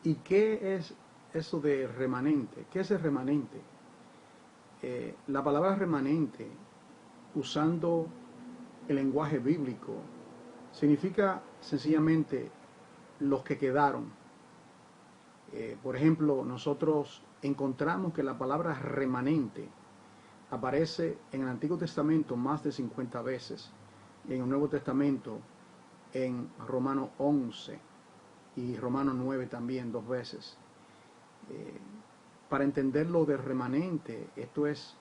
¿Y qué es eso de remanente? ¿Qué es el remanente? La palabra remanente, usando el lenguaje bíblico, significa sencillamente los que quedaron. Por ejemplo, nosotros encontramos que la palabra remanente aparece en el Antiguo Testamento más de 50 veces, y en el Nuevo Testamento en Romanos 11 y Romanos 9 también 2 veces. Para entender lo de remanente, esto es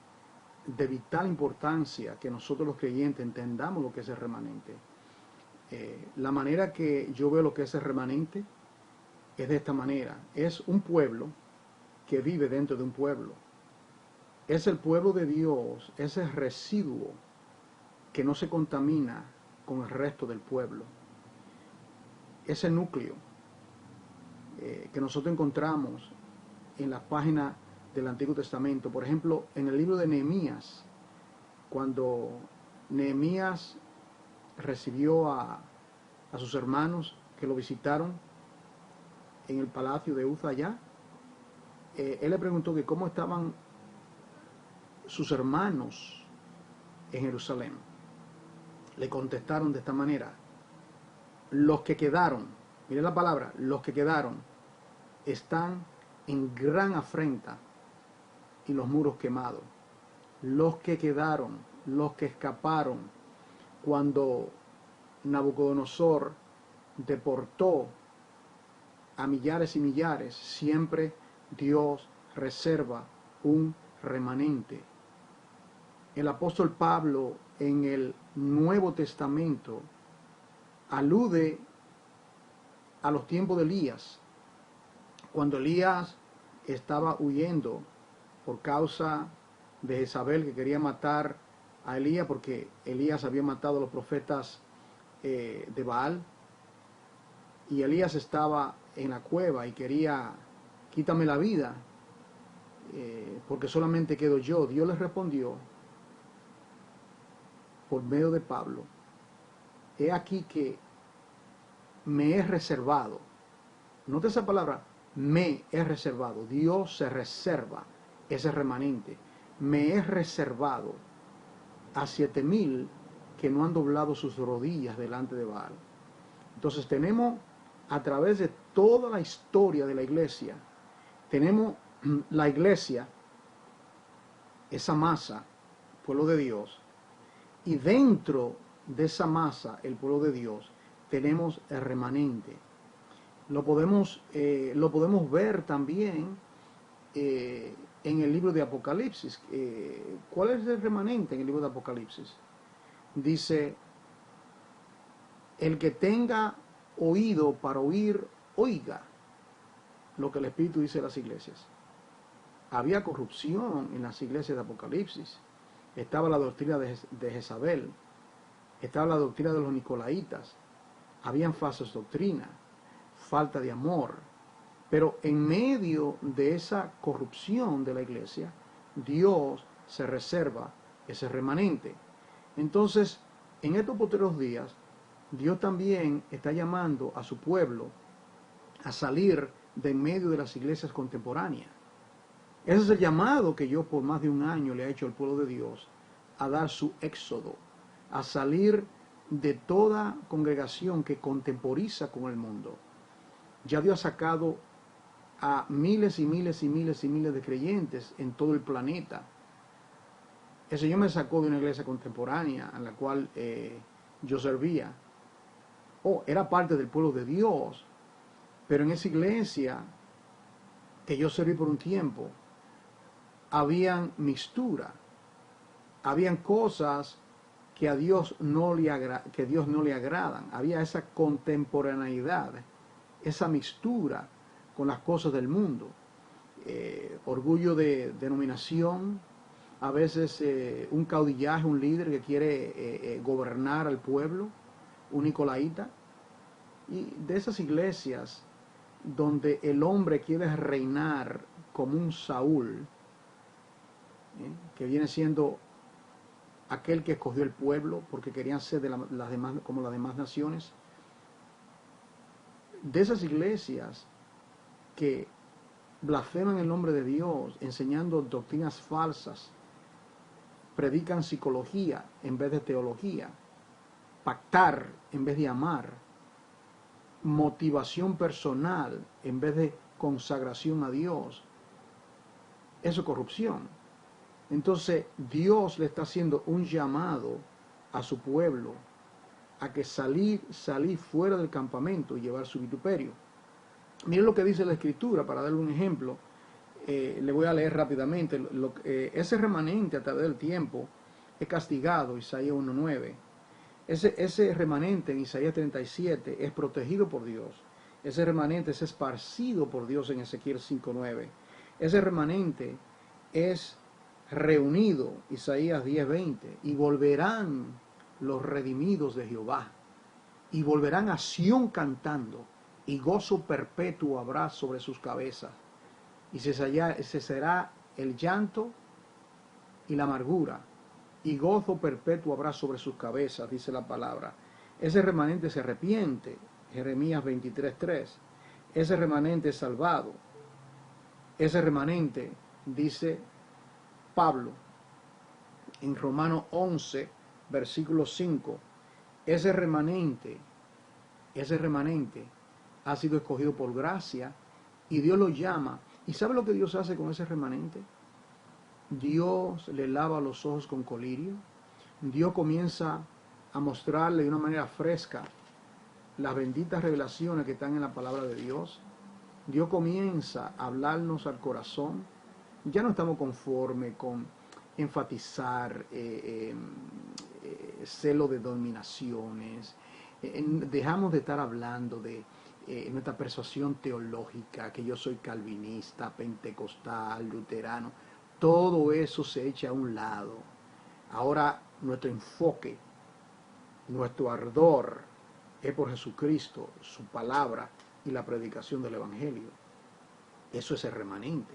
de vital importancia que nosotros los creyentes entendamos lo que es el remanente. La manera que yo veo lo que es el remanente es de esta manera. Es un pueblo que vive dentro de un pueblo. Es el pueblo de Dios, es el residuo que no se contamina con el resto del pueblo. Ese núcleo que nosotros encontramos en las páginas del Antiguo Testamento. Por ejemplo, en el libro de Nehemías, cuando Nehemías recibió a sus hermanos que lo visitaron en el palacio de Uza allá, él le preguntó que cómo estaban sus hermanos en Jerusalén. Le contestaron de esta manera: los que quedaron, miren la palabra, los que quedaron están en gran afrenta y los muros quemados. Los que quedaron, los que escaparon, cuando Nabucodonosor deportó a millares y millares, siempre Dios reserva un remanente. El apóstol Pablo en el Nuevo Testamento alude a los tiempos de Elías, cuando Elías estaba huyendo por causa de Jezabel, que quería matar a Elías porque Elías había matado a los profetas de Baal, y Elías estaba en la cueva y quería: quítame la vida, porque solamente quedo yo. Dios le respondió por medio de Pablo: he aquí que me he reservado. Nota esa palabra, me he reservado. Dios se reserva ese remanente. Me he reservado a 7,000 que no han doblado sus rodillas delante de Baal. Entonces tenemos, a través de toda la historia de la iglesia, tenemos la iglesia, esa masa, pueblo de Dios, y dentro de esa masa, el pueblo de Dios, tenemos el remanente. Lo podemos ver también en el libro de Apocalipsis. ¿Cuál es el remanente en el libro de Apocalipsis? Dice: el que tenga oído para oír, oiga lo que el Espíritu dice de las iglesias. Había corrupción en las iglesias de Apocalipsis. Estaba la doctrina de Jezabel, estaba la doctrina de los nicolaitas, habían falsas doctrinas, falta de amor. Pero en medio de esa corrupción de la iglesia, Dios se reserva ese remanente. Entonces, en estos posteriores días, Dios también está llamando a su pueblo a salir de en medio de las iglesias contemporáneas. Ese es el llamado que yo por más de un año le he hecho al pueblo de Dios, a dar su éxodo, a salir de toda congregación que contemporiza con el mundo. Ya Dios ha sacado a miles y miles y miles y miles de creyentes en todo el planeta. El Señor me sacó de una iglesia contemporánea en la cual yo servía. Era parte del pueblo de Dios, pero en esa iglesia que yo serví por un tiempo, habían mixtura, habían cosas que a Dios no le agradan, había esa contemporaneidad, esa mixtura con las cosas del mundo, orgullo de denominación, a veces un caudillaje, un líder que quiere gobernar al pueblo, un nicolaíta. Y de esas iglesias donde el hombre quiere reinar como un Saúl, que viene siendo aquel que escogió el pueblo porque querían ser como las demás naciones. De esas iglesias que blasfeman el nombre de Dios, enseñando doctrinas falsas, predican psicología en vez de teología, pactar en vez de amar, motivación personal en vez de consagración a Dios. Eso es corrupción. Entonces Dios le está haciendo un llamado a su pueblo a que salir fuera del campamento y llevar su vituperio. Miren lo que dice la Escritura, para darle un ejemplo. Le voy a leer rápidamente. Ese remanente a través del tiempo es castigado, Isaías 1:9. Ese remanente en Isaías 37 es protegido por Dios. Ese remanente es esparcido por Dios en Ezequiel 5:9. Ese remanente es reunido, Isaías 10:20, y volverán los redimidos de Jehová, y volverán a Sión cantando, y gozo perpetuo habrá sobre sus cabezas, y cesará el llanto y la amargura, y gozo perpetuo habrá sobre sus cabezas, dice la palabra. Ese remanente se arrepiente, Jeremías 23:3. Ese remanente es salvado. Ese remanente, dice Pablo en Romanos 11, versículo 5, ese remanente ha sido escogido por gracia y Dios lo llama. ¿Y sabe lo que Dios hace con ese remanente? Dios le lava los ojos con colirio. Dios comienza a mostrarle de una manera fresca las benditas revelaciones que están en la palabra de Dios. Dios comienza a hablarnos al corazón. Ya no estamos conformes con enfatizar celo de dominaciones. Dejamos de estar hablando de nuestra persuasión teológica, que yo soy calvinista, pentecostal, luterano. Todo eso se echa a un lado. Ahora nuestro enfoque, nuestro ardor es por Jesucristo, su palabra y la predicación del Evangelio. Eso es el remanente.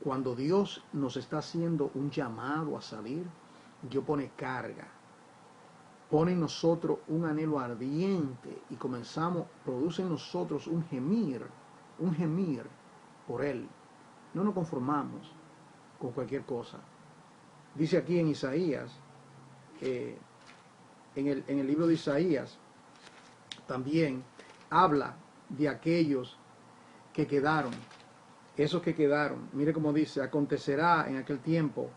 Cuando Dios nos está haciendo un llamado a salir, Dios pone carga, pone en nosotros un anhelo ardiente y produce en nosotros un gemir por Él. No nos conformamos con cualquier cosa. Dice aquí en Isaías, en el libro de Isaías, también habla de aquellos que quedaron. Esos que quedaron, mire cómo dice: acontecerá en aquel tiempo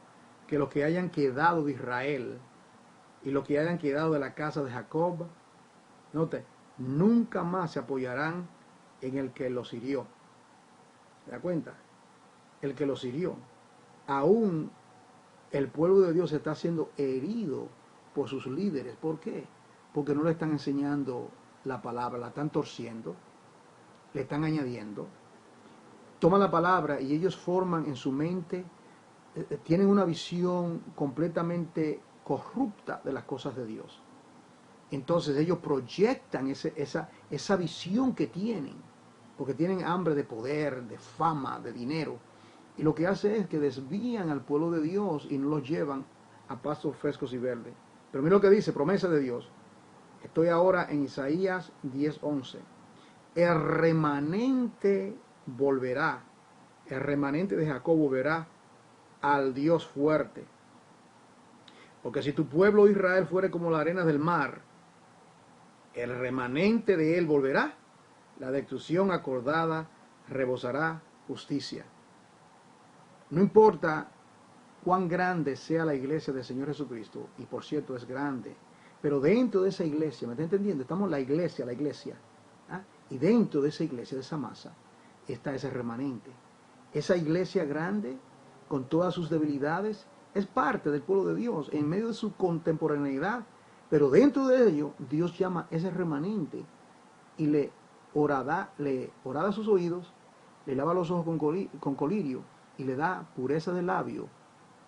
que los que hayan quedado de Israel y los que hayan quedado de la casa de Jacob, note, nunca más se apoyarán en el que los hirió. ¿Se da cuenta? El que los hirió. Aún el pueblo de Dios está siendo herido por sus líderes. ¿Por qué? Porque no le están enseñando la palabra, la están torciendo, le están añadiendo. Toman la palabra y ellos forman en su mente, tienen una visión completamente corrupta de las cosas de Dios. Entonces ellos proyectan esa visión que tienen, porque tienen hambre de poder, de fama, de dinero. Y lo que hace es que desvían al pueblo de Dios y no los llevan a pastos frescos y verdes. Pero mira lo que dice, promesa de Dios. Estoy ahora en Isaías 10:11. El remanente volverá, el remanente de Jacob volverá al Dios fuerte. Porque si tu pueblo Israel fuere como la arena del mar, el remanente de él volverá, la destrucción acordada rebosará justicia. No importa cuán grande sea la iglesia del Señor Jesucristo, y por cierto es grande, pero dentro de esa iglesia, ¿me está entendiendo? Estamos la iglesia, ¿ah? Y dentro de esa iglesia, de esa masa, está ese remanente. Esa iglesia grande, con todas sus debilidades, es parte del pueblo de Dios, en medio de su contemporaneidad, pero dentro de ello, Dios llama ese remanente y le horada sus oídos, le lava los ojos con colirio y le da pureza de labio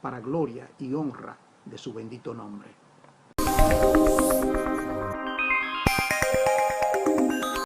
para gloria y honra de su bendito nombre.